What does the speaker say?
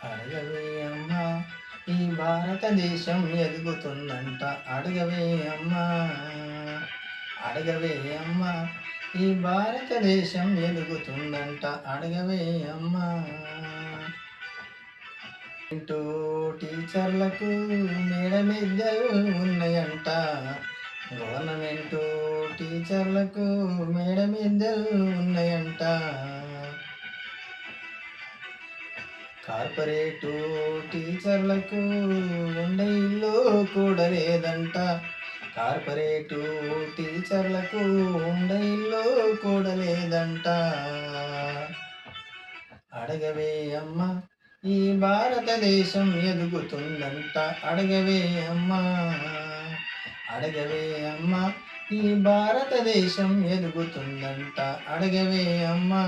అడగవే అమ్మా ఈ భారతదేశం ఎదుగుతుందంట. అడగవే అమ్మా, అడగవే అమ్మా ఈ భారతదేశం ఎదుగుతుందంట. అడగవే అమ్మా. ఇంటూ టీచర్లకు మేడ మిద్దెలు ఉన్నాయంట. గవర్నమెంటు టీచర్లకు మేడ మిద్దెలు ఉన్నాయంట. కార్పొరేటు టీచర్లకు ఉండే ఇల్లు కూడా లేదంట. కార్పొరేటు టీచర్లకు ఉండే ఇల్లు కూడా లేదంట. అడగవే అమ్మా ఈ భారతదేశం ఎదుగుతుందంట. అడగవే అమ్మా, అడగవే అమ్మా ఈ భారతదేశం ఎదుగుతుందంట. అడగవే అమ్మా.